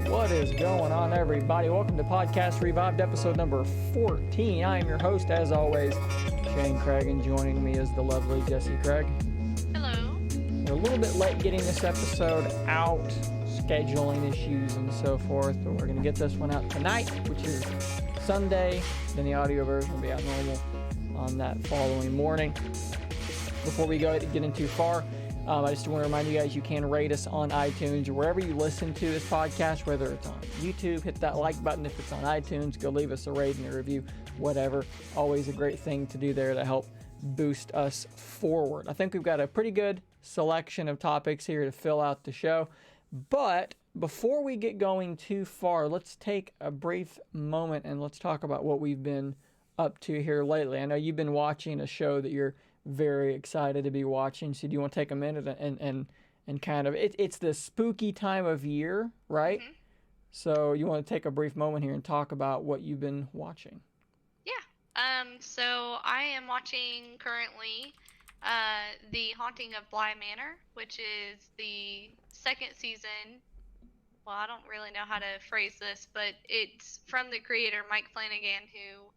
What is going on, everybody? Welcome to Podcast Revived, episode number 14. I am your host, as always, Shane Craig, and joining me is the lovely Jessi Craig. Hello. We're a little bit late getting this episode out, scheduling issues and so forth, but we're going to get this one out tonight, which is Sunday. Then the audio version will be out normal on that following morning. Before we get in too far, I just want to remind you guys you can rate us on iTunes or wherever you listen to this podcast, whether it's on YouTube, hit that like button. If it's on iTunes, go leave us a rating or review, whatever. Always a great thing to do there to help boost us forward. I think we've got a pretty good selection of topics here to fill out the show. But before we get going too far, let's take a brief moment and let's talk about what we've been up to here lately. I know you've been watching a show that you're very excited to be watching. So do you want to take a minute and kind of, it's the spooky time of year, right? Mm-hmm. So you want to take a brief moment here and talk about what you've been watching. Yeah. So I am watching currently the Haunting of Bly Manor, which is the second season. Well, I don't really know how to phrase this, but it's from the creator Mike Flanagan, who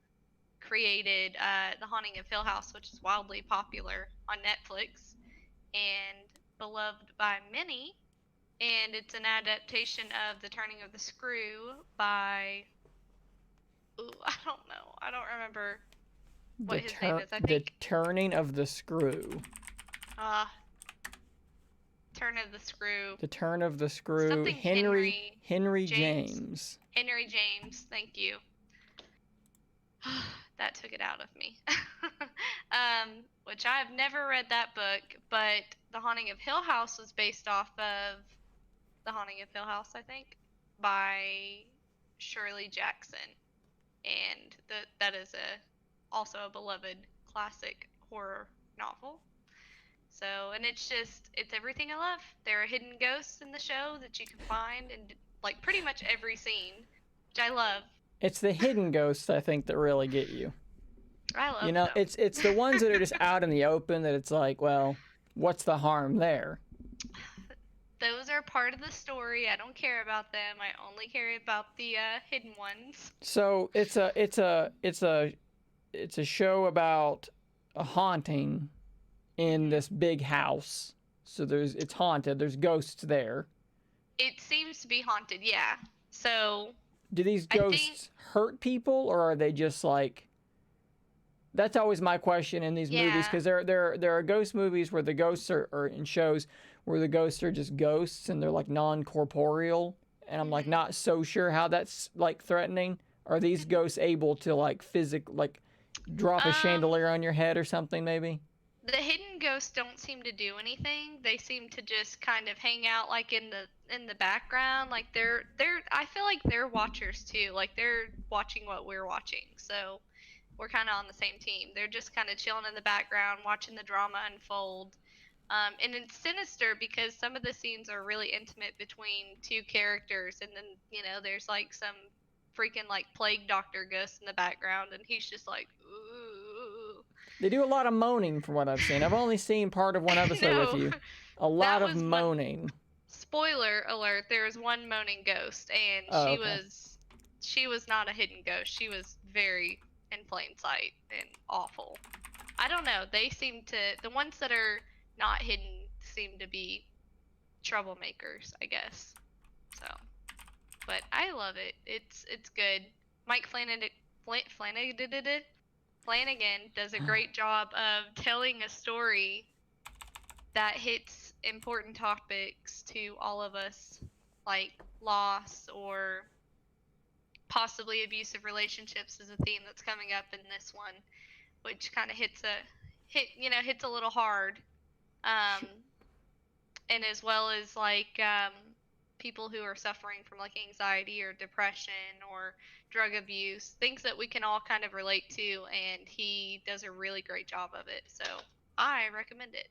created The Haunting of Hill House, which is wildly popular on Netflix and beloved by many. And it's an adaptation of The Turning of the Screw by... I don't know. I don't remember what his name is. I think... The Turning of the Screw. Turn of the Screw. The Turn of the Screw. Something Henry James. Henry James. Thank you. That took it out of me. Which I've never read that book, but The Haunting of Hill House was based off of The Haunting of Hill House, I think, by Shirley Jackson. And that is also a beloved classic horror novel. So, and it's everything I love. There are hidden ghosts in the show that you can find in like pretty much every scene, which I love. It's the hidden ghosts, I think, that really get you. I love You know, them. it's the ones that are just out in the open that it's like, well, what's the harm there? Those are part of the story. I don't care about them. I only care about the hidden ones. So it's a show about a haunting in this big house. So it's haunted. There's ghosts there. It seems to be haunted, yeah. So do these ghosts hurt people, or are they just like... That's always my question in these movies, because there are ghost movies where the ghosts are in shows where the ghosts are just ghosts and they're like non-corporeal, and I'm like not so sure how that's like threatening. Are these ghosts able to like drop a chandelier on your head or something maybe? The hidden ghosts don't seem to do anything. They seem to just kind of hang out like in the background. Like I feel like they're watchers too. Like they're watching what we're watching. So we're kind of on the same team. They're just kind of chilling in the background, watching the drama unfold. And it's sinister because some of the scenes are really intimate between two characters, and then there's like some freaking like plague doctor ghost in the background, and he's just like, ooh. They do a lot of moaning from what I've seen. I've only seen part of one episode with you. A lot of moaning. Spoiler alert, there was one moaning ghost, and she was not a hidden ghost. She was very in plain sight and awful. I don't know. The ones that are not hidden seem to be troublemakers, I guess. So, but I love it. It's good. Mike Flanagan does a great job of telling a story that hits important topics to all of us, like loss or possibly abusive relationships is a theme that's coming up in this one, which kind of hits a little hard. And as well as like people who are suffering from like anxiety or depression or drug abuse, things that we can all kind of relate to, and he does a really great job of it. So I recommend it.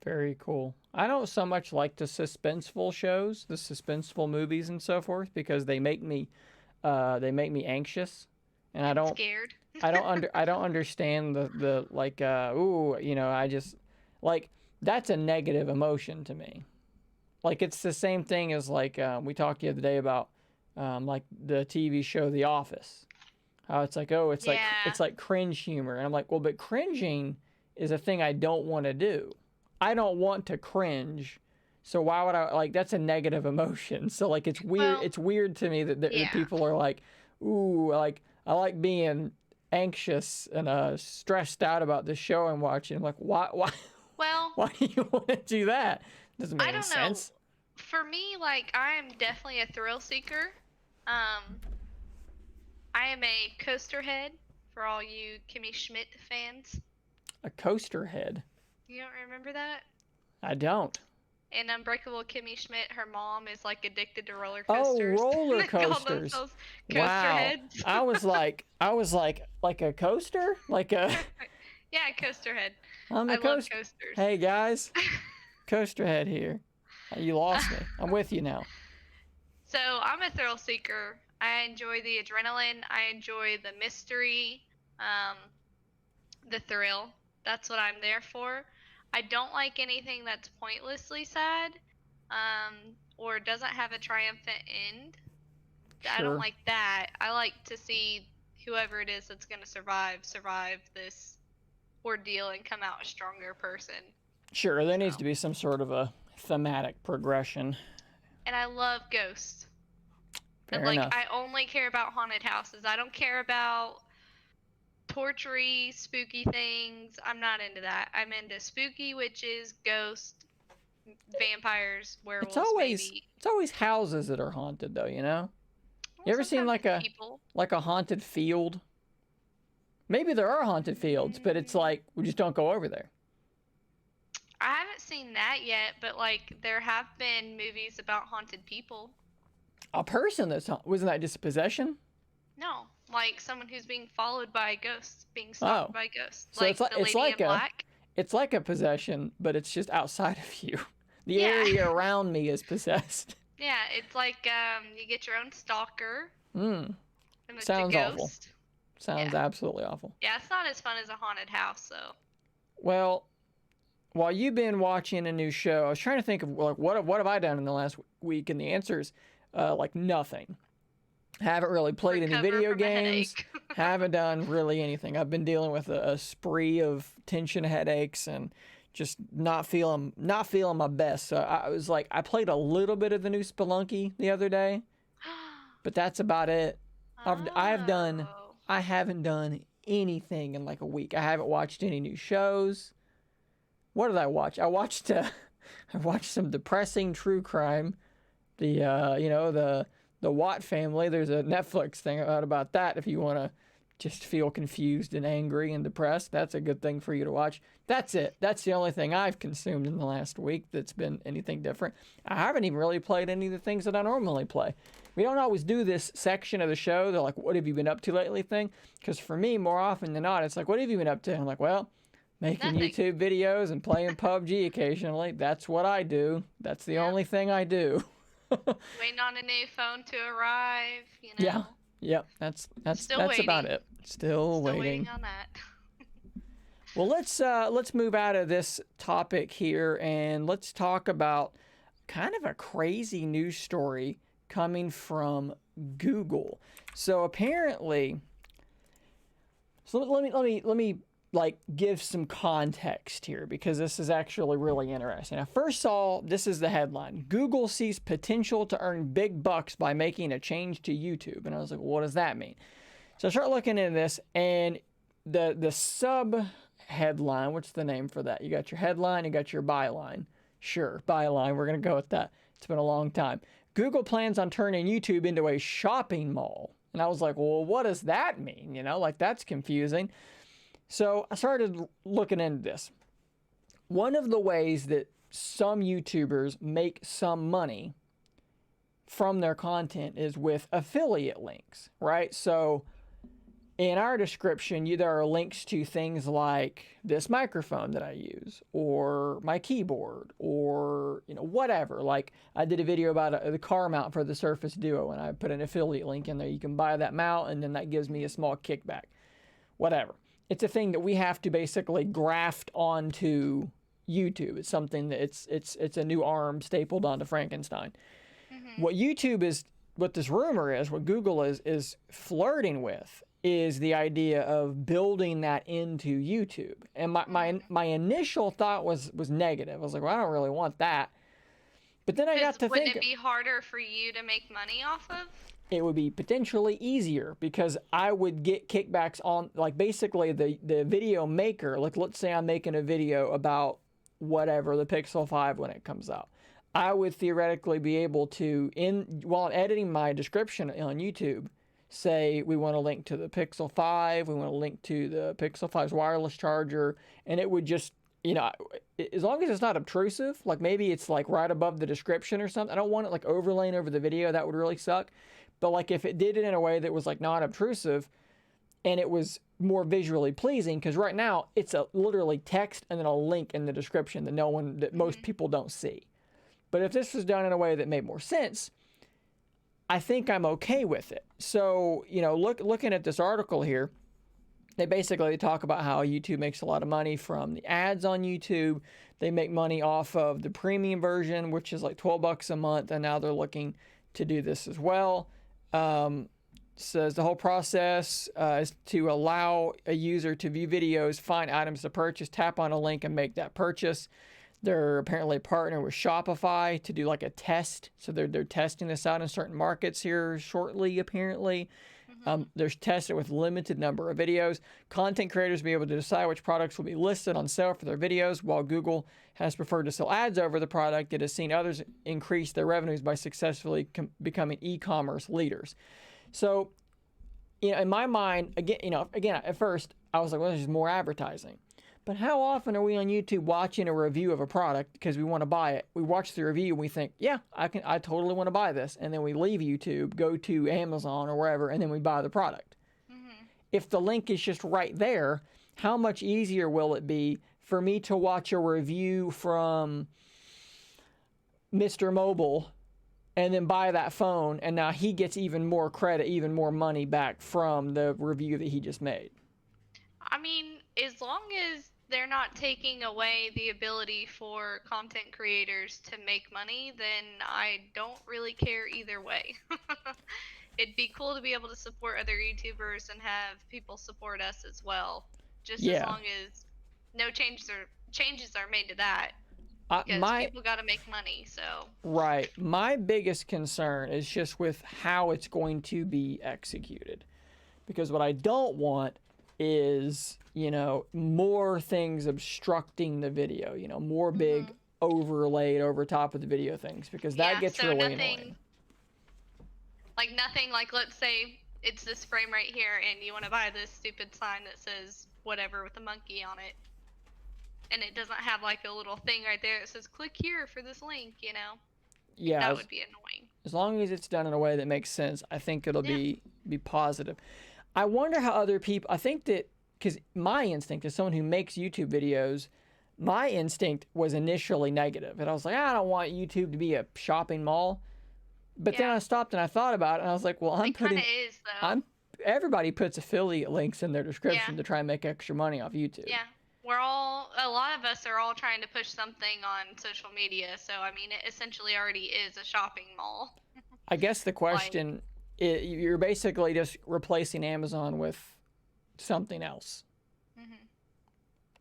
Very cool. I don't so much like the suspenseful shows, the suspenseful movies and so forth, because they make me anxious, and I don't scared. I don't understand the like I just like that's a negative emotion to me. Like it's the same thing as like we talked the other day about like the TV show The Office. How it's like, oh, Yeah. it's like cringe humor, and I'm like, well, but cringing is a thing I don't want to do. I don't want to cringe, so why would I, like, that's a negative emotion. So like it's weird. Well, It's weird to me that yeah. people are like, ooh, like I like being anxious and stressed out about the show I'm watching. I'm like, why Well, why do you want to do that? Doesn't make I any don't know. sense. For me, like, I am definitely a thrill seeker. I am a coaster head for all you Kimmy Schmidt fans. A coaster head. You don't remember that? I don't. In Unbreakable Kimmy Schmidt, her mom is like addicted to roller Oh, coasters. roller They call coasters. themselves Wow. coaster heads. I was like a coaster? Like a Yeah, coaster head. I'm I a love coaster. coasters. Hey guys, coaster head here. You lost me. I'm with you now. So I'm a thrill seeker. I enjoy the adrenaline. I enjoy the mystery, the thrill. That's what I'm there for. I don't like anything that's pointlessly sad, or doesn't have a triumphant end. I Sure. don't like that. I like to see whoever it is that's going to survive this ordeal and come out a stronger person. Sure, there needs to be some sort of a thematic progression. And I love ghosts. Fair Like, enough. I only care about haunted houses. I don't care about tortury, spooky things. I'm not into that. I'm into spooky witches, ghosts, vampires, werewolves, maybe. It's always houses that are haunted though, you know? You ever seen Sometimes like people. a haunted field? Maybe there are haunted fields, but it's like we just don't go over there. I haven't seen that yet, but like there have been movies about haunted people. A person wasn't that just possession? No, like someone who's being followed by ghosts, being stalked by ghosts. So like it's like the Lady in Black. It's like a possession, but it's just outside of you. The Yeah. area around me is possessed. Yeah, it's like you get your own stalker. Hmm. And it's Sounds a awful. ghost. Sounds absolutely awful. Yeah, it's not as fun as a haunted house, though. Well, while you've been watching a new show, I was trying to think of like what have I done in the last week, and the answer is like nothing. Haven't really played any Recover video from a games. headache. Haven't done really anything. I've been dealing with a spree of tension headaches and just not feeling my best. So I was like, I played a little bit of the new Spelunky the other day, but that's about it. I haven't done anything in like a week. I haven't watched any new shows. What did I watch? I watched some depressing true crime. The Watt family. There's a Netflix thing out about that if you want to just feel confused and angry and depressed. That's a good thing for you to watch. That's it. That's the only thing I've consumed in the last week that's been anything different. I haven't even really played any of the things that I normally play. We don't always do this section of the show, the like, what have you been up to lately thing? Because for me, more often than not, it's like, what have you been up to? I'm like, well, making Nothing. YouTube videos and playing PUBG occasionally. That's what I do. That's the only thing I do. Waiting on a new phone to arrive, you know. Yep, that's Still about waiting. it. Still Waiting on that. Well, let's move out of this topic here and let's talk about kind of a crazy news story coming from Google. So apparently, let me like give some context here because this is actually really interesting. I first saw, this is the headline: Google sees potential to earn big bucks by making a change to YouTube. And I was like, what does that mean? So I start looking into this, and the sub headline, what's the name for that? You got your headline, you got your byline. Sure, byline, we're going to go with that. It's been a long time. Google plans on turning YouTube into a shopping mall. And I was like, well, what does that mean? You know, like that's confusing. So I started looking into this. One of the ways that some YouTubers make some money from their content is with affiliate links, right? So in our description, there are links to things like this microphone that I use, or my keyboard, or whatever. Like I did a video about the car mount for the Surface Duo, and I put an affiliate link in there. You can buy that mount, and then that gives me a small kickback. Whatever. It's a thing that we have to basically graft onto YouTube. It's something that it's a new arm stapled onto Frankenstein. Mm-hmm. What what this rumor is, what Google is flirting with, is the idea of building that into YouTube. And my initial thought was negative. I was like, well, I don't really want that. But then I got to wouldn't think, it be harder for you to make money off of? it would be potentially easier because I would get kickbacks on, like, basically the video maker. Like, let's say I'm making a video about whatever, the Pixel 5 when it comes out. I would theoretically be able to, while I'm editing my description on YouTube, say we want to link to the Pixel 5, we want to link to the Pixel 5's wireless charger, and it would just, as long as it's not obtrusive, like maybe it's like right above the description or something. I don't want it like overlaying over the video. That would really suck. But like if it did it in a way that was like not obtrusive and it was more visually pleasing, because right now it's literally text and then a link in the description that most people don't see. But if this was done in a way that made more sense, I think I'm okay with it. So, looking at this article here, they basically talk about how YouTube makes a lot of money from the ads on YouTube. They make money off of the premium version, which is like $12 a month, and now they're looking to do this as well. Says the whole process is to allow a user to view videos, find items to purchase, tap on a link, and make that purchase. They're apparently partnering with Shopify to do like a test. So they're testing this out in certain markets here shortly, apparently. They're tested with limited number of videos. Content creators will be able to decide which products will be listed on sale for their videos. While Google has preferred to sell ads over the product, it has seen others increase their revenues by successfully becoming e-commerce leaders. So, in my mind, again, at first I was like, well, there's just more advertising. But how often are we on YouTube watching a review of a product because we want to buy it? We watch the review and we think, yeah, I totally want to buy this. And then we leave YouTube, go to Amazon or wherever, and then we buy the product. If the link is just right there, how much easier will it be for me to watch a review from Mr. Mobile and then buy that phone, and now he gets even more credit, even more money back from the review that he just made? I mean, as long as they're not taking away the ability for content creators to make money, then I don't really care either way. It'd be cool to be able to support other YouTubers and have people support us as well. Just as long as no changes are made to that. Because people got to make money, so. Right. My biggest concern is just with how it's going to be executed. Because what I don't want is, more things obstructing the video, more big overlaid over top of the video things, because that gets really annoying. Like let's say it's this frame right here and you want to buy this stupid sign that says whatever with a monkey on it. And it doesn't have like a little thing right there that says click here for this link, Yeah. That would be annoying. As long as it's done in a way that makes sense, I think it'll be positive. I wonder how other people, I think that, because my instinct as someone who makes YouTube videos, my instinct was initially negative. And I was like, I don't want YouTube to be a shopping mall. But then I stopped and I thought about it and I was like, well, it kind of is, though. Everybody puts affiliate links in their description to try and make extra money off YouTube. Yeah. A lot of us are all trying to push something on social media. So, I mean, it essentially already is a shopping mall. I guess the question, you're basically just replacing Amazon with something else.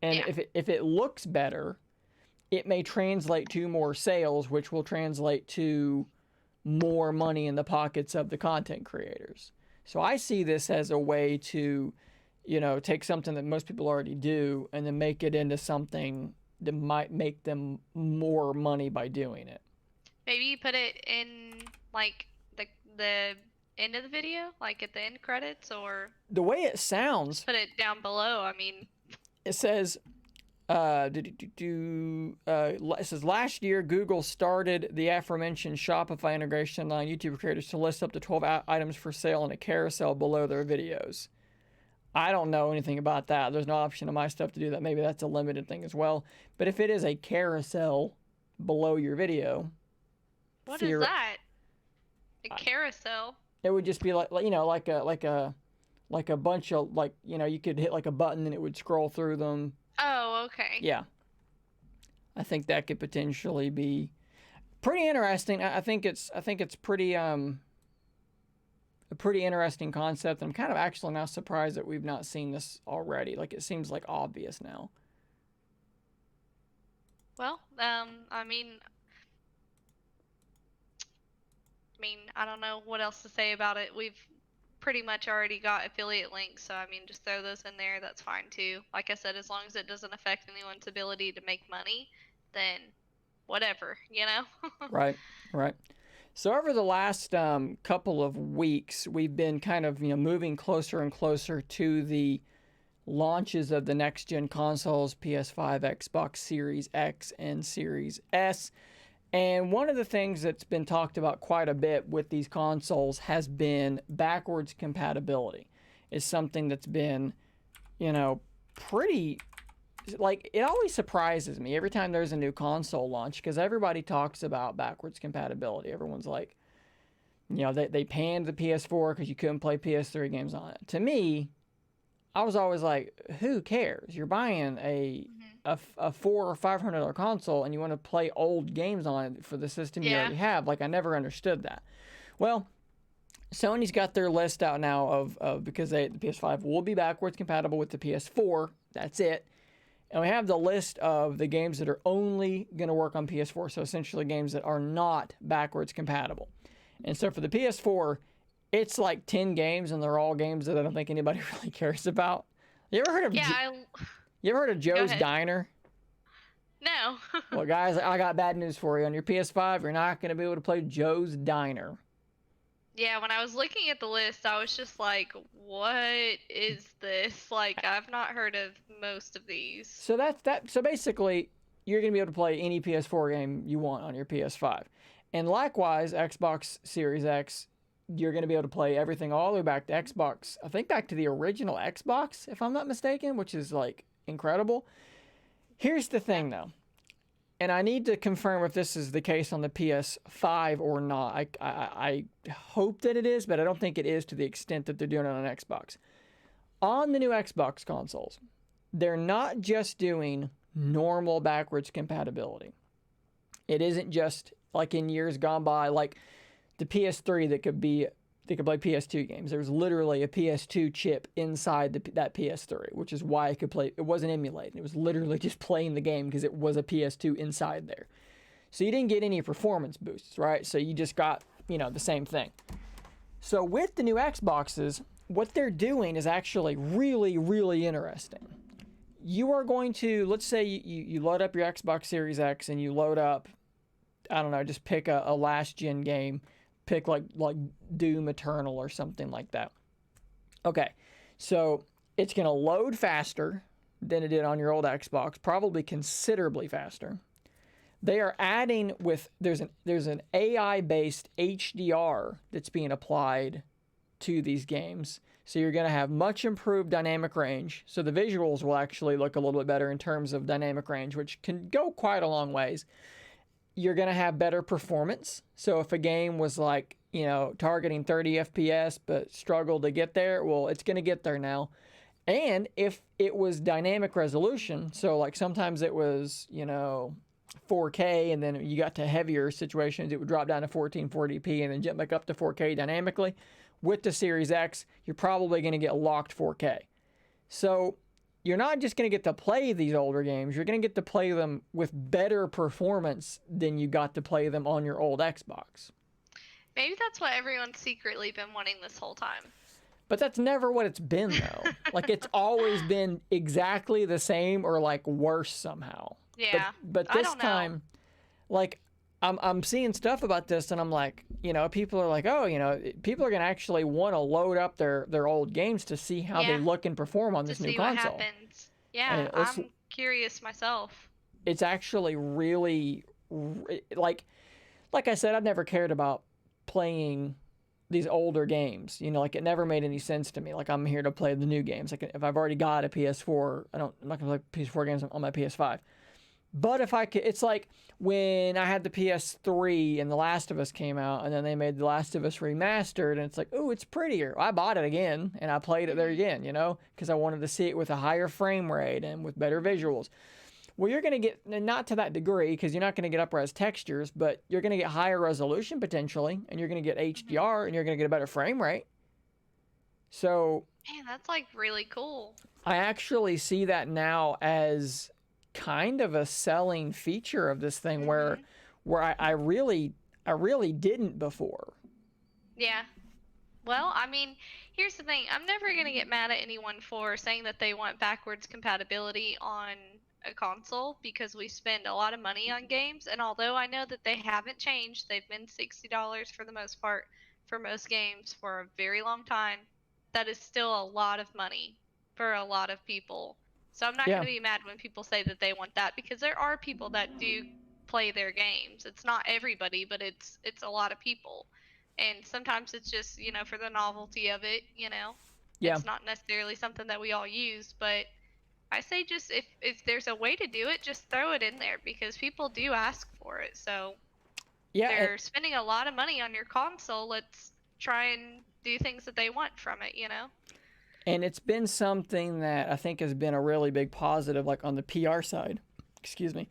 And if it looks better, it may translate to more sales, which will translate to more money in the pockets of the content creators. So I see this as a way to, take something that most people already do and then make it into something that might make them more money by doing it. Maybe you put it in like the end of the video, like at the end credits, or the way it sounds. Put it down below. I mean, it says, it says last year Google started the aforementioned Shopify integration, allowing YouTube creators to list up to 12 items for sale in a carousel below their videos. I don't know anything about that. There's no option on my stuff to do that. Maybe that's a limited thing as well. But if it is a carousel below your video, what is that? A carousel? It would just be like a bunch of you could hit like a button and it would scroll through them. Oh, okay. Yeah. I think that could potentially be pretty interesting. I think it's pretty a pretty interesting concept. And I'm kind of actually now surprised that we've not seen this already. Like, it seems like obvious now. Well, I don't know what else to say about it. We've pretty much already got affiliate links, so I mean, just throw those in there. That's fine too. Like I said, as long as it doesn't affect anyone's ability to make money, then whatever, you know? Right, right. So over the last couple of weeks, we've been kind of moving closer and closer to the launches of the next gen consoles, PS5, Xbox Series X, and Series S. And one of the things that's been talked about quite a bit with these consoles has been backwards compatibility. It's something that's been, pretty, like, it always surprises me every time there's a new console launch, because everybody talks about backwards compatibility. Everyone's like, they panned the PS4 because you couldn't play PS3 games on it. To me, I was always like, who cares? You're buying a $400 or $500 console and you want to play old games on it for the system you already have. Like, I never understood that. Well, Sony's got their list out now of because the PS5 will be backwards compatible with the PS4. That's it. And we have the list of the games that are only going to work on PS4. So essentially games that are not backwards compatible. And so for the PS4, it's like 10 games, and they're all games that I don't think anybody really cares about. You ever heard of You ever heard of Joe's Diner? No. Well, guys, I got bad news for you. On your PS5, you're not going to be able to play Joe's Diner. Yeah, when I was looking at the list, I was just like, what is this? Like, I've not heard of most of these. So so basically, you're going to be able to play any PS4 game you want on your PS5. And likewise, Xbox Series X, you're going to be able to play everything all the way back to Xbox. I think back to the original Xbox, if I'm not mistaken, which is like incredible. Here's the thing though, and I need to confirm if this is the case on the PS5 or not. I hope that it is, but I don't think it is to the extent that they're doing it on Xbox. On the new Xbox consoles, they're not just doing normal backwards compatibility. It isn't just like in years gone by, like the PS3 that could play PS2 games. There was literally a PS2 chip inside that PS3, which is why it could play. It wasn't emulating. It was literally just playing the game because it was a PS2 inside there. So you didn't get any performance boosts, right? So you just got, the same thing. So with the new Xboxes, what they're doing is actually really, really interesting. You are going to, let's say you load up your Xbox Series X and you load up, I don't know, just pick a last gen game. Pick like Doom Eternal or something like that. Okay, so it's going to load faster than it did on your old Xbox, probably considerably faster. They are adding there's an AI-based HDR that's being applied to these games. So you're going to have much improved dynamic range. So the visuals will actually look a little bit better in terms of dynamic range, which can go quite a long ways. You're going to have better performance. So if a game was like, targeting 30 FPS but struggled to get there, well, it's going to get there now. And if it was dynamic resolution, so like sometimes it was, 4K and then you got to heavier situations, it would drop down to 1440p and then jump back up to 4K dynamically. With the Series X, you're probably going to get locked 4K. So you're not just going to get to play these older games, you're going to get to play them with better performance than you got to play them on your old Xbox. Maybe that's what everyone's secretly been wanting this whole time. But that's never what it's been, though. Like, it's always been exactly the same or, like, worse somehow. Yeah. But this time, like, I'm seeing stuff about this, and I'm like, people are like, oh, people are going to actually want to load up their old games to see how they look and perform on this new console. To see what happens. Yeah, I'm curious myself. It's actually really, like I said, I've never cared about playing these older games. Like, it never made any sense to me. Like, I'm here to play the new games. Like, if I've already got a PS4, I'm not going to play PS4 games on my PS5. But if I could, it's like when I had the PS3 and The Last of Us came out, and then they made The Last of Us remastered, and it's like, ooh, it's prettier. I bought it again, and I played it there again, because I wanted to see it with a higher frame rate and with better visuals. Well, you're going to get, not to that degree, because you're not going to get up-res textures, but you're going to get higher resolution potentially, and you're going to get HDR, and you're going to get a better frame rate. So Man, that's like really cool. I actually see that now as kind of a selling feature of this thing Mhm. where I really didn't before. Yeah. Well, I mean, here's the thing. I'm never going to get mad at anyone for saying that they want backwards compatibility on a console because we spend a lot of money on games. And although I know that they haven't changed, they've been $60 for the most part for most games for a very long time. That is still a lot of money for a lot of people. So I'm not going Yeah. to be mad when people say that they want that because there are people that do play their games. It's not everybody, but it's a lot of people, and sometimes it's just for the novelty of it. Yeah. It's not necessarily something that we all use, but I say just if there's a way to do it, just throw it in there because people do ask for it. So Yeah, they're spending a lot of money on your console. Let's try and do things that they want from it. and it's been something that I think has been a really big positive, like on the PR side, excuse me,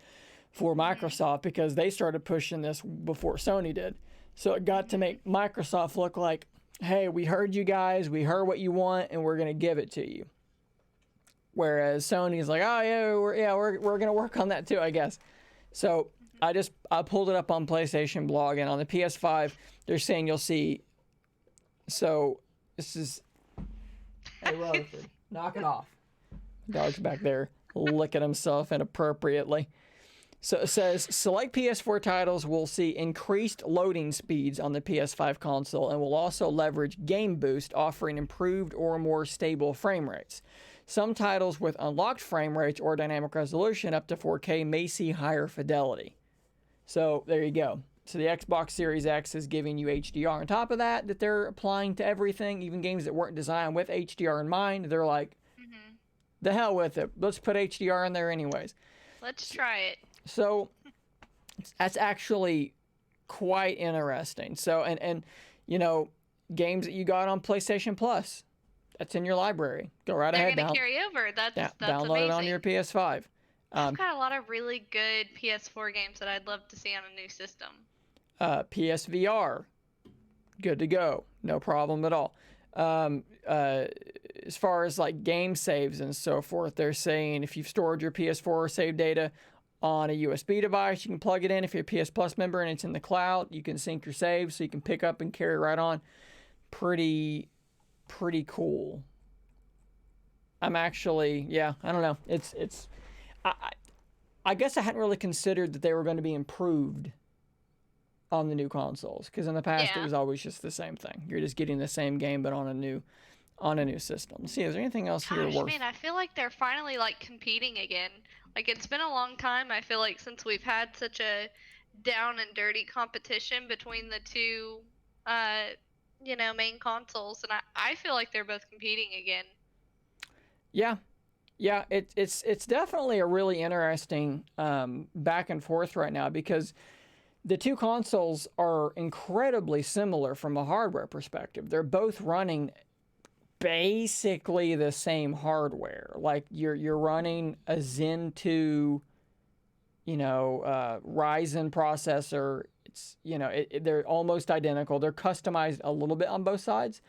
for Mhm. Microsoft because they started pushing this before Sony did. So it got to Mhm. make Microsoft look like, hey, we heard you guys, we heard what you want, and we're going to give it to you. Whereas Sony's like, oh we're going to work on that too, I guess. So Mhm. I pulled it up on PlayStation blog, and on the PS5, they're saying you'll see. So this is, hey Rutherford, knock it off. Dog's back there licking himself inappropriately. So it says select PS4 titles will see increased loading speeds on the PS5 console and will also leverage Game Boost, offering improved or more stable frame rates. Some titles with unlocked frame rates or dynamic resolution up to 4K may see higher fidelity. So there you go. So the Xbox Series X is giving you HDR. On top of that, that they're applying to everything, even games that weren't designed with HDR in mind. They're like, Mhm. the hell with it. Let's put HDR in there anyways. Let's try it. So that's actually quite interesting. So and you know, games that you got on PlayStation Plus, that's in your library. Go right They're ahead, gonna carry over. That's download it on your amazing. PS5. I've Um, got a lot of really good PS4 games that I'd love to see on a new system. PSVR, good to go, no problem at all. Um, uh, as far as like game saves and so forth, they're saying if you've stored your PS4 save data on a USB device, you can plug it in. If you're a PS Plus member and it's in the cloud, you can sync your saves so you can pick up and carry right on. Pretty cool. I'm actually, yeah, I don't know. I, I guess I hadn't really considered that they were going to be improved on the new consoles because in the past it Yeah. was always just the same thing. You're just getting the same game but on a new system. Let's see, is there anything else here Gosh, worth? man, I feel like they're finally like competing again. Like it's been a long time, I feel like, since we've had such a down and dirty competition between the two uh main consoles, and I feel like they're both competing again. Yeah, yeah, it's definitely a really interesting back and forth right now because the two consoles are incredibly similar from a hardware perspective. They're both running basically the same hardware. Like you're running a Zen 2, Ryzen processor. It's they're almost identical. They're customized a little bit on both sides,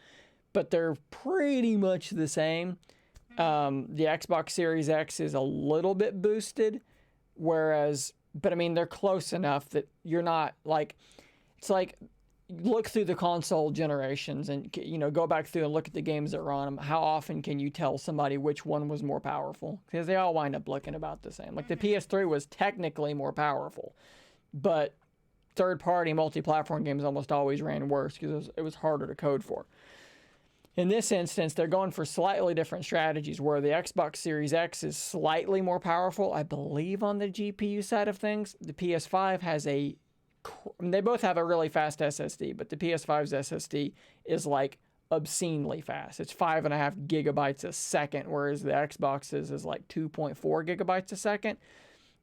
but they're pretty much the same. Mhm. The Xbox Series X is a little bit boosted, whereas, but I mean, they're close enough that you're not like, it's like, look through the console generations and, go back through and look at the games that are on them. How often can you tell somebody which one was more powerful? Because they all wind up looking about the same. Like the Mhm. PS3 was technically more powerful, but third party multi platform games almost always ran worse because it was harder to code for. In this instance, they're going for slightly different strategies where the Xbox Series X is slightly more powerful, I believe, on the GPU side of things. The PS5 has they both have a really fast SSD, but the PS5's SSD is like obscenely fast. It's 5.5 gigabytes a second, whereas the Xbox's is like 2.4 gigabytes a second.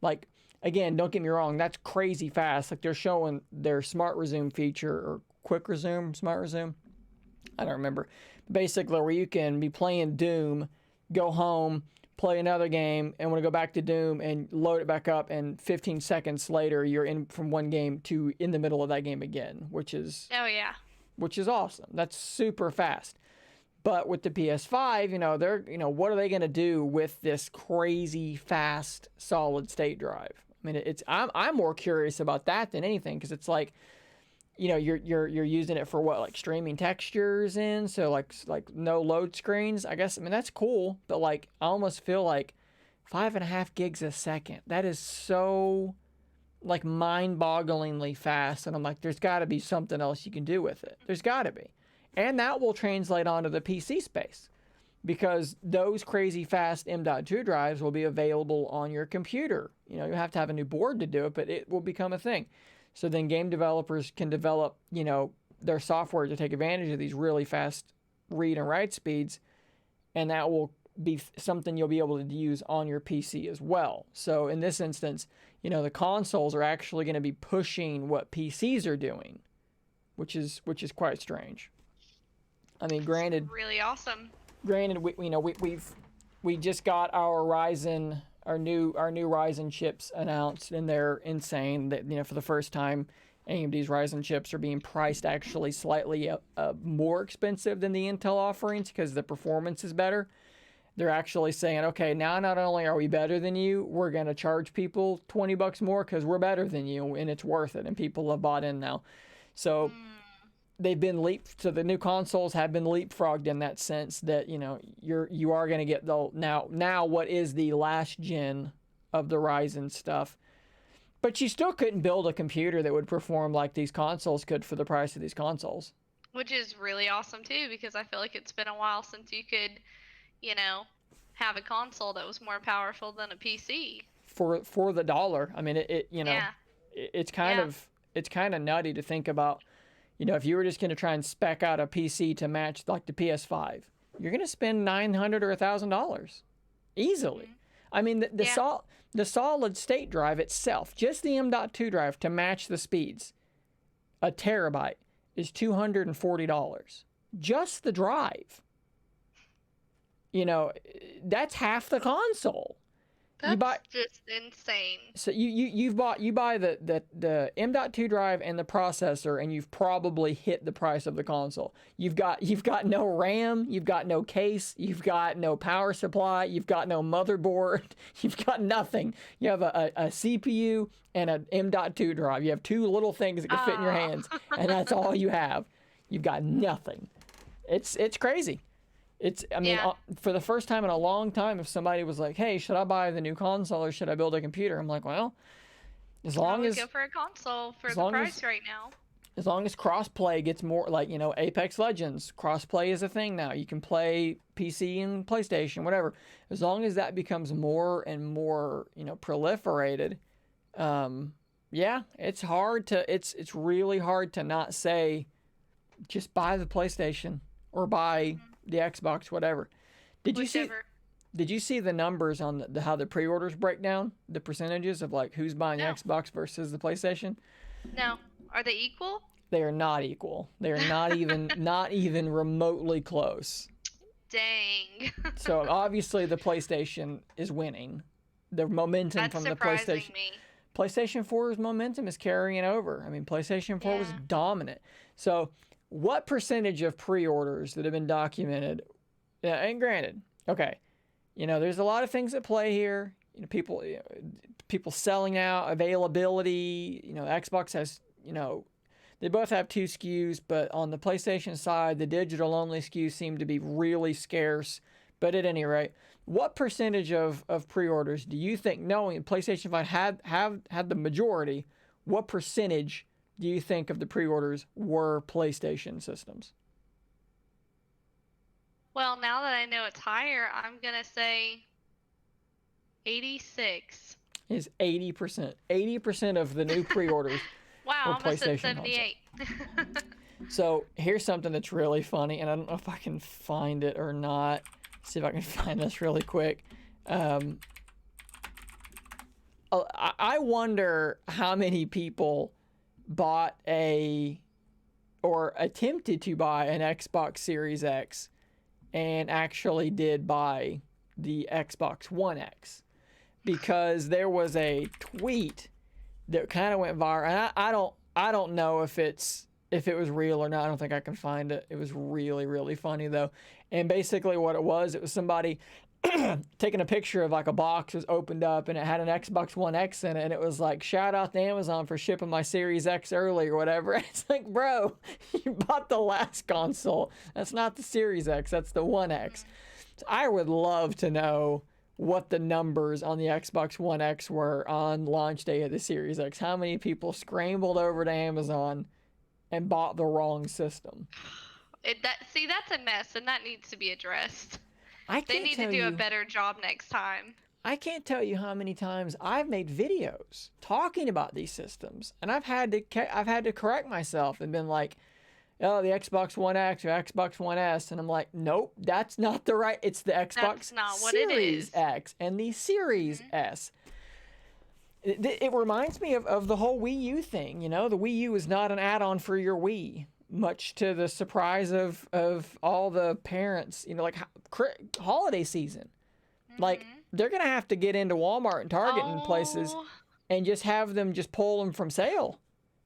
Like, again, don't get me wrong, that's crazy fast. Like, they're showing their smart resume feature or quick resume, smart resume. I don't remember. Basically, where you can be playing Doom, go home, play another game, and want to go back to Doom and load it back up, and 15 seconds later, you're in from one game to in the middle of that game again, which is Oh yeah. awesome. That's super fast. But with the PS5, they're, what are they going to do with this crazy fast solid state drive? I mean, I'm more curious about that than anything, because it's like, you're using it for what, like streaming textures in, so like no load screens, I guess. I mean, that's cool, but like I almost feel like 5.5 gigs a second. That is so like mind-bogglingly fast, and I'm like, there's got to be something else you can do with it. There's got to be, and that will translate onto the PC space, because those crazy fast M.2 drives will be available on your computer. You have to have a new board to do it, but it will become a thing. So then game developers can develop, their software to take advantage of these really fast read and write speeds, and that will be something you'll be able to use on your PC as well. So in this instance, the consoles are actually going to be pushing what PCs are doing, which is quite strange. I mean, granted, really awesome. Granted, we just got our Ryzen, our new Ryzen chips announced, and they're insane. That for the first time, AMD's Ryzen chips are being priced actually slightly more expensive than the Intel offerings, because the performance is better. They're actually saying, okay, now not only are we better than you, we're going to charge people $20 more because we're better than you, and it's worth it, and people have bought in now. So they've been so the new consoles have been leapfrogged in that sense, that you are going to get the now what is the last gen of the Ryzen stuff. But you still couldn't build a computer that would perform like these consoles could for the price of these consoles. Which is really awesome too, because I feel like it's been a while since you could, have a console that was more powerful than a PC. For the dollar. I mean, it's kind of nutty to think about. If you were just going to try and spec out a PC to match like the PS5, you're going to spend $900 or $1,000 easily. Mm-hmm. I mean, the solid state drive itself, just the M.2 drive to match the speeds, a terabyte, is $240. Just the drive. That's half the console. That's just insane. So you buy the M.2 drive and the processor, and you've probably hit the price of the console. You've got no RAM, you've got no case, you've got no power supply, you've got no motherboard, you've got nothing. You have a CPU and an M.2 drive. You have two little things that can fit in your hands, and that's all you have. You've got nothing. It's crazy. For the first time in a long time, if somebody was like, hey, should I buy the new console or should I build a computer? I'm like, well, as long as... go for a console for the price right now. As long as crossplay gets more, like, Apex Legends, crossplay is a thing now. You can play PC and PlayStation, whatever. As long as that becomes more and more, proliferated, it's really hard to not say, just buy the PlayStation or buy the Xbox, whatever. Did you see the numbers on how the pre-orders break down, the percentages of like who's buying the Xbox versus the PlayStation? No. Are they equal? They are not equal. They are not even remotely close. Dang. So obviously the PlayStation is winning. The momentum from the PlayStation. Me. PlayStation 4's momentum is carrying over. I mean, PlayStation 4 was dominant. So what percentage of pre-orders that have been documented, and granted, okay, there's a lot of things at play here. People selling out, availability. Xbox has, they both have two SKUs, but on the PlayStation side, the digital-only SKUs seem to be really scarce. But at any rate, what percentage of pre-orders do you think, knowing PlayStation 5 had the majority, what percentage do you think of the pre-orders were PlayStation systems? Well, now that I know it's higher, I'm going to say 86. Is 80%. 80% of the new pre-orders were PlayStation. 78. So here's something that's really funny, and I don't know if I can find it or not. Let's see if I can find this really quick. I wonder how many people bought or attempted to buy an Xbox Series X and actually did buy the Xbox One X, because there was a tweet that kind of went viral, and I don't know if it's if it was real or not. I don't think I can find it. It was really, really funny though. And basically what it was somebody taking a picture of like a box was opened up and it had an Xbox One X in it, and it was like, shout out to Amazon for shipping my Series X early or whatever. It's like, bro, you bought the last console. That's not the Series X, that's the One X. So I would love to know what the numbers on the Xbox One X were on launch day of the Series X. How many people scrambled over to Amazon and bought the wrong system? That's a mess, and that needs to be addressed. They need to do a better job next time. I can't tell you how many times I've made videos talking about these systems, and I've had to correct myself and been like, oh, the Xbox One X or Xbox One S, and I'm like, nope, that's not the right. It's the Xbox Series X and the Series S. It reminds me of the whole Wii U thing. You know, the Wii U is not an add-on for your Wii, much to the surprise of all the parents. You know, like holiday season, like they're gonna have to get into Walmart and Target and places and just have them just pull them from sale,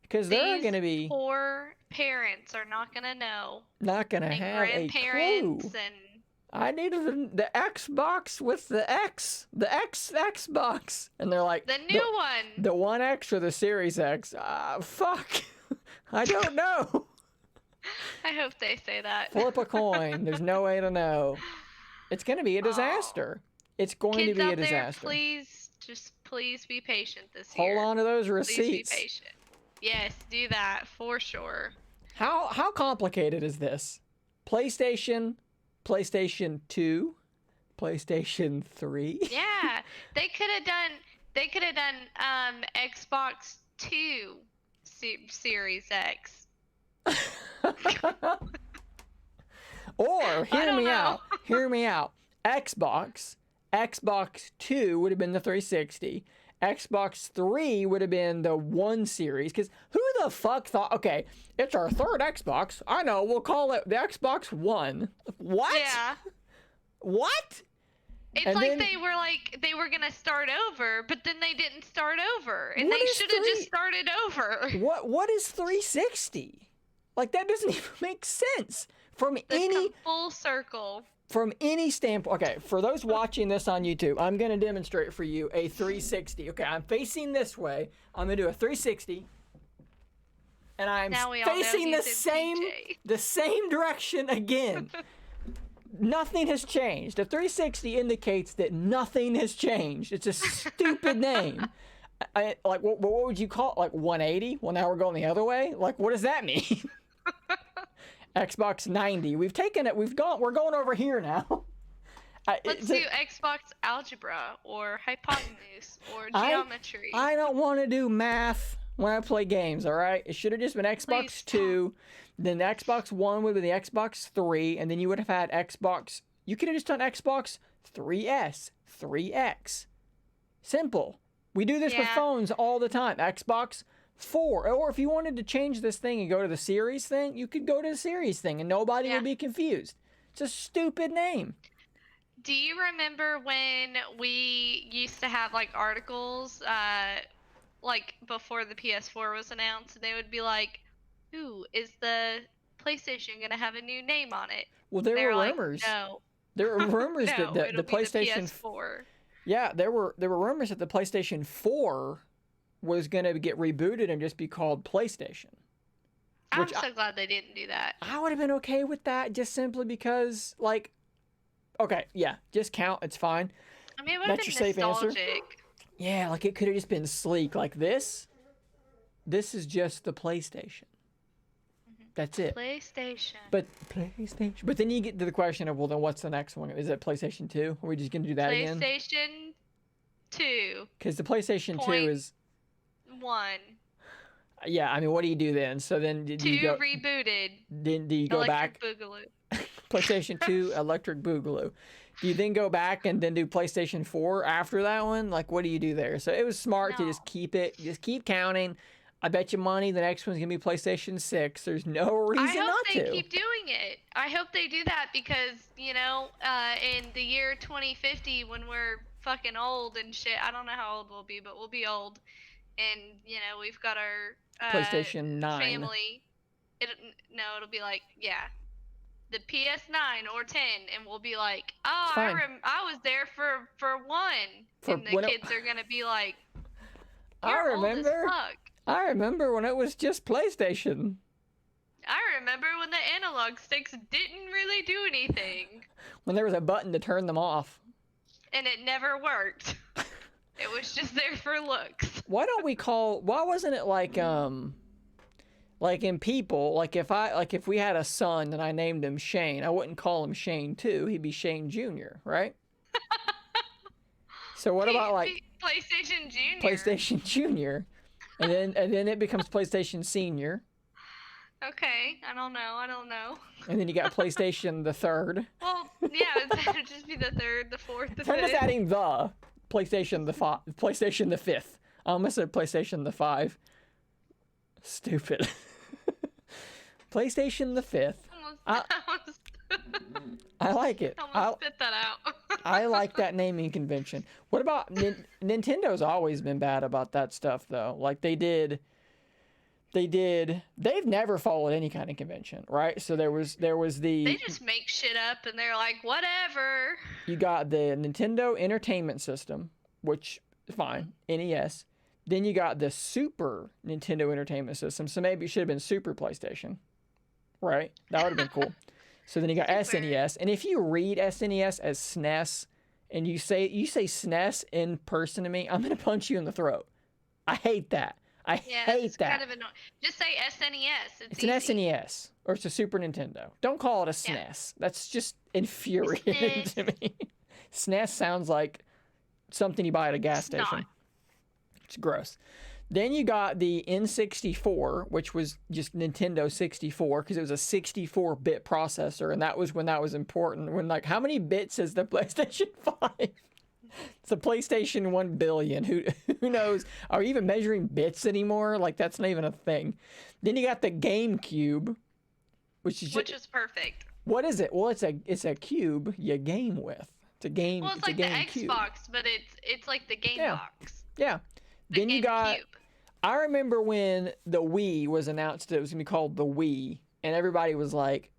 because they're gonna be poor parents are not gonna know. Not gonna have a clue. I needed the Xbox with the Xbox. And they're like, the new one. The One X or the Series X? Fuck. I don't know. I hope they say that. Flip a coin. There's no way to know. It's going to be a disaster. It's going to be a disaster. There, please be patient this year. Hold on to those receipts. Please be patient. Yes, do that for sure. How complicated is this? PlayStation 2, PlayStation 3. Yeah, they could have done Xbox 2 Series X. Or hear me out. Xbox 2 would have been the 360. Xbox 3 would have been the 1 series, because who the fuck thought, okay, it's our third Xbox. I know, we'll call it the Xbox One. What? Yeah. What? It's and like they were gonna start over, but then they didn't start over, and they should have just started over. What is 360? Like, that doesn't even make sense from full circle. From any standpoint. Okay, for those watching this on YouTube, I'm going to demonstrate for you a 360. Okay, I'm facing this way. I'm going to do a 360. And I'm facing the same direction again. Nothing has changed. A 360 indicates that nothing has changed. It's a stupid name. Like, what would you call it? Like 180? Well, now we're going the other way? Like, what does that mean? Xbox 90. We're going over here now. Let's do Xbox algebra or hypotenuse or geometry. I don't want to do math when I play games, all right? It should have just been Xbox 2, then the Xbox 1 would be the Xbox 3, and then you would have had Xbox. You could have just done Xbox 3S, 3X. Simple. We do this with phones all the time. Xbox 4. Or if you wanted to change this thing and go to the series thing, you could go to the series thing and nobody would be confused. It's a stupid name. Do you remember when we used to have like articles like before the PS4 was announced, and they would be like, ooh, is the PlayStation gonna have a new name on it? Well, there were rumors. No. There were rumors that the PlayStation 4. Yeah, there were rumors that the PlayStation 4 was going to get rebooted and just be called PlayStation. I'm so glad they didn't do that. I would have been okay with that, just simply because, like, okay, yeah, just count, it's fine. I mean, it would have been nostalgic. Answer. Yeah, like it could have just been sleek, like this. This is just the PlayStation. That's it. PlayStation. But then you get to the question of, well, then what's the next one? Is it PlayStation 2? Are we just going to do that again? PlayStation 2. Because the PlayStation 2 is 1. Yeah, I mean, what do you do then? So then do you go rebooted. Then do you go back? Boogaloo. PlayStation 2 Electric Boogaloo. Do you then go back and then do PlayStation 4 after that one? Like, what do you do there? So it was smart to just keep counting. I bet you money the next one's going to be PlayStation 6. There's no reason not to. I hope they keep doing it. I hope they do that because, you know, in the year 2050 when we're fucking old and shit, I don't know how old we'll be, but we'll be old. And, you know, we've got our PlayStation 9. family It'll be like, yeah, the PS9 or 10, and we'll be like, oh, It's fine. I was there for one, For and the when kids are gonna be like, I you're old as remember. fuck. I remember when it was just PlayStation. I remember when the analog sticks didn't really do anything. When there was a button to turn them off. And it never worked. It was just there for looks. Why wasn't it like in People, like if we had a son and I named him Shane, I wouldn't call him Shane 2, he'd be Shane Jr., right? So what about like PlayStation Junior? PlayStation Junior, and then it becomes PlayStation Senior. Okay, I don't know. And then you got PlayStation the third. Well, yeah, it'd just be the third, the fourth, the I'm fifth. just adding the PlayStation the fifth. I almost said PlayStation the 5. Stupid. PlayStation the fifth. I like it. Almost spit that out. I like that naming convention. What about Nintendo's always been bad about that stuff though. Like they've never followed any kind of convention, right? So there was They just make shit up and they're like, whatever. You got the Nintendo Entertainment System, which fine, NES. Then you got the Super Nintendo Entertainment System, so maybe it should have been Super PlayStation, right? That would have been cool. So then you got SNES, and if you read SNES as SNES, and you say SNES in person to me, I'm gonna punch you in the throat. I hate that. I hate that. Kind of annoying. Just say SNES. It's an SNES, or it's a Super Nintendo. Don't call it a SNES. That's just infuriating to me. SNES sounds like something you buy at a gas station. Not. It's gross. Then you got the N64, which was just Nintendo 64, because it was a 64-bit processor, and that was when that was important. When, like, how many bits is the PlayStation 5? It's a PlayStation 1 billion. Who knows? Are we even measuring bits anymore? Like, that's not even a thing. Then you got the GameCube, which is perfect. What is it? Well, it's a cube you game with. It's a game. Well, it's like the Xbox, but it's like the game box. Yeah. Then you got. I remember when the Wii was announced that it was gonna be called the Wii, and everybody was like,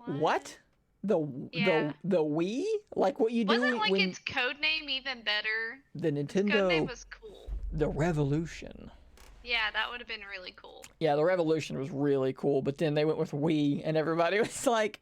"What? The Wii? Like what you do?" Wasn't like its code name even better? The Nintendo. Its code name was cool. The Revolution. Yeah, that would have been really cool. Yeah, the Revolution was really cool, but then they went with Wii, and everybody was like,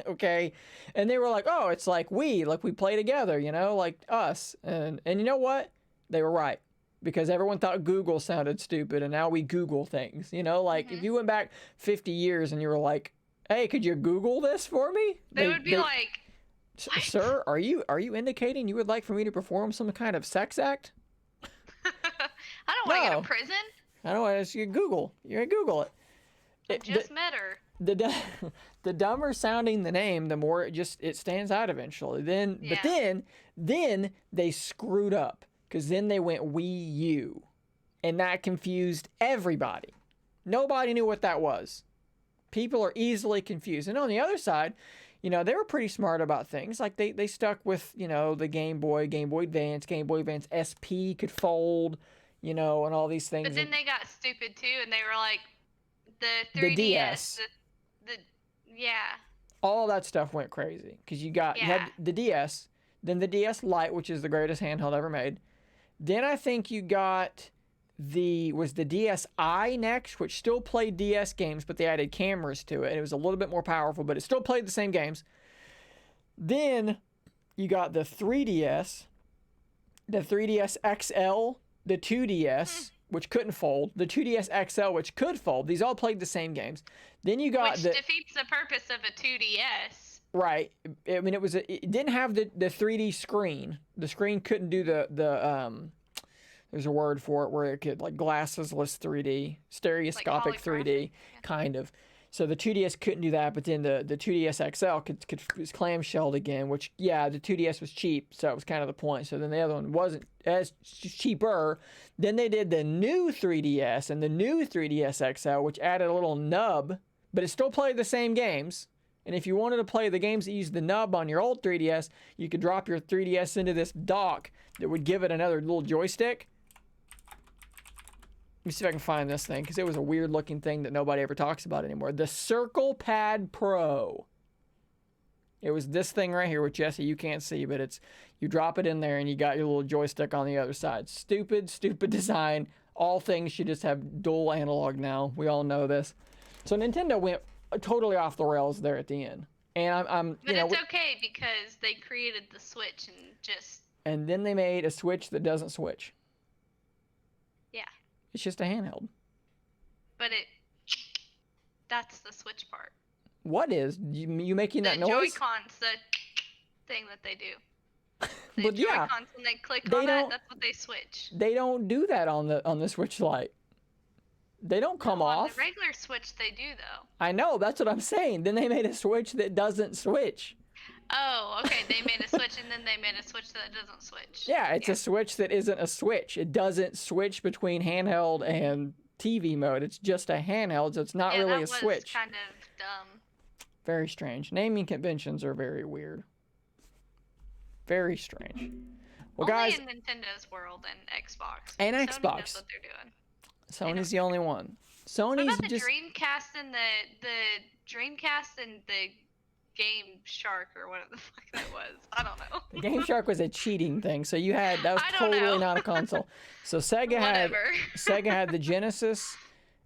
okay, and they were like, "Oh, it's like Wii, like we play together, you know, like us." And you know what? They were right. Because everyone thought Google sounded stupid, and now we Google things. You know, like if you went back 50 years and you were like, "Hey, could you Google this for me?" They would be like, "Sir, are you indicating you would like for me to perform some kind of sex act?" I don't want to go to prison. I don't want to. You're gonna Google it. I just met her. The dumber sounding the name, the more it stands out eventually. But then they screwed up. Because then they went Wii U, and that confused everybody. Nobody knew what that was. People are easily confused. And on the other side, you know, they were pretty smart about things. Like they stuck with, you know, the Game Boy Advance, Game Boy Advance SP could fold, you know, and all these things. But then they got stupid too, and they were like, the 3DS, yeah. All that stuff went crazy because you had the DS, then the DS Lite, which is the greatest handheld ever made. Then I think you got the DSi next, which still played DS games, but they added cameras to it. And it was a little bit more powerful, but it still played the same games. Then you got the 3DS, the 3DS XL, the 2DS, which couldn't fold, the 2DS XL, which could fold. These all played the same games. Then you got which defeats the purpose of a 2DS. Right. I mean, it didn't have the 3D screen. The screen couldn't do the there's a word for it where it could, like, glassesless 3D, stereoscopic like 3D, kind of. So the 2DS couldn't do that, but then the 2DS XL was clamshelled again, which, yeah, the 2DS was cheap, so that was kind of the point. So then the other one wasn't as cheaper. Then they did the new 3DS and the new 3DS XL, which added a little nub, but it still played the same games. And if you wanted to play the games that used the nub on your old 3DS, you could drop your 3DS into this dock that would give it another little joystick. me see if I can find this thing, because it was a weird looking thing that nobody ever talks about anymore. The Circle Pad Pro. It was this thing right here, which Jessi, you can't see, but it's, you drop it in there and you got your little joystick on the other side. Stupid design. All things should just have dual analog now. We all know this. So Nintendo went totally off the rails there at the end. And I'm But it's okay because they created the Switch and just... And then they made a Switch that doesn't switch. Yeah. It's just a handheld. But that's the Switch part. What is? You making that noise? The Joy-Cons, the thing that they do. The But yeah, Joy-Cons, when they click on that, that's what they switch. They don't do that on the Switch Lite. They don't come off. On the regular Switch, they do, though. I know, that's what I'm saying. Then they made a Switch that doesn't switch. Oh, okay. They made a Switch, and then they made a Switch that doesn't switch. Yeah, it's a Switch that isn't a Switch. It doesn't switch between handheld and TV mode. It's just a handheld, so it's not really a Switch. That was kind of dumb. Very strange. Naming conventions are very weird. Very strange. Well, Only guys, in Nintendo's world and Xbox. And Sony Xbox. knows what they're doing. Sony's the only one. Sony's What about the just Dreamcast and the Dreamcast and the Game Shark or whatever the fuck that was? I don't know. the Game Shark was a cheating thing. So you had that was I don't know. totally not a console. So Sega had the Genesis,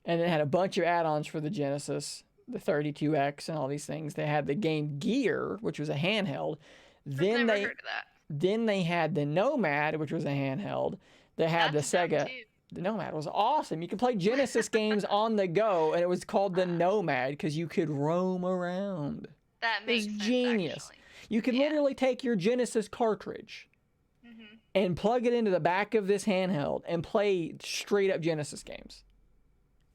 and it had a bunch of add-ons for the Genesis, the 32X and all these things. They had the Game Gear, which was a handheld. Then I've never heard of that. Then they had the Nomad, which was a handheld. They had That's the dumb, Sega. too. The Nomad was awesome. You could play Genesis games on the go, and it was called the Nomad because you could roam around. That makes sense, genius. actually. You could literally take your Genesis cartridge and plug it into the back of this handheld and play straight up Genesis games.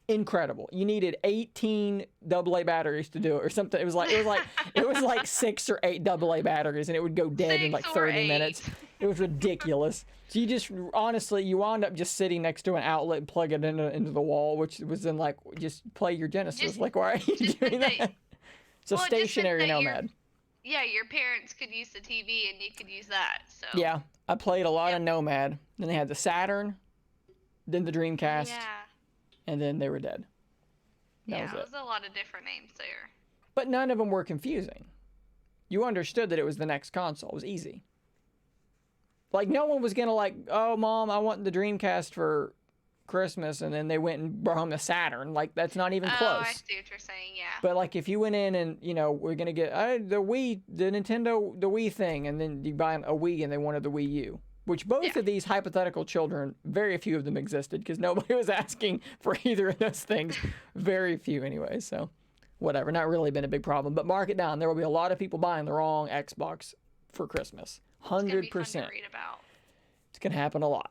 Incredible. You needed 18 AA batteries to do it or something. It was like 6 or 8 AA batteries, and it would go dead in like 30 minutes. It was ridiculous. So you just honestly, you wound up just sitting next to an outlet and plug it into the wall, which was then like just play your Genesis. Like, why are you doing that? So stationary Nomad. Yeah, your parents could use the TV and you could use that. So yeah, I played a lot of Nomad. Then they had the Saturn, then the Dreamcast. Yeah. And then they were dead. That was a lot of different names there. But none of them were confusing. You understood that it was the next console. It was easy. Like, no one was going to like, oh, Mom, I want the Dreamcast for Christmas. And then they went and brought home the Saturn. Like, that's not even close. Oh, I see what you're saying, yeah. But, like, if you went in and, you know, we're going to get the Nintendo, the Wii thing. And then you buy a Wii and they wanted the Wii U. Which both of these hypothetical children, very few of them existed because nobody was asking for either of those things. Very few anyway, so whatever. Not really been a big problem. But mark it down. There will be a lot of people buying the wrong Xbox for Christmas. 100%. It's going to be fun to read about. It's going to happen a lot.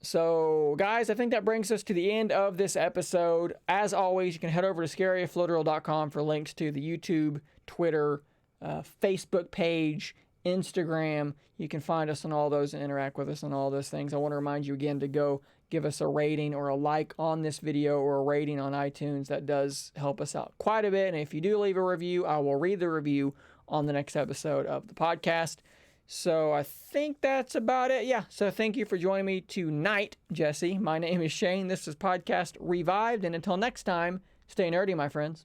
So, guys, I think that brings us to the end of this episode. As always, you can head over to scaryflowdrill.com for links to the YouTube, Twitter, Facebook page, Instagram. You can find us on all those and interact with us on all those things. I want to remind you again to go give us a rating or a like on this video or a rating on iTunes. That does help us out quite a bit. And if you do leave a review, I will read the review on the next episode of the podcast. So I think that's about it. Yeah. So thank you for joining me tonight, Jessi. My name is Shane. This is Podcast Revived. And until next time, stay nerdy, my friends.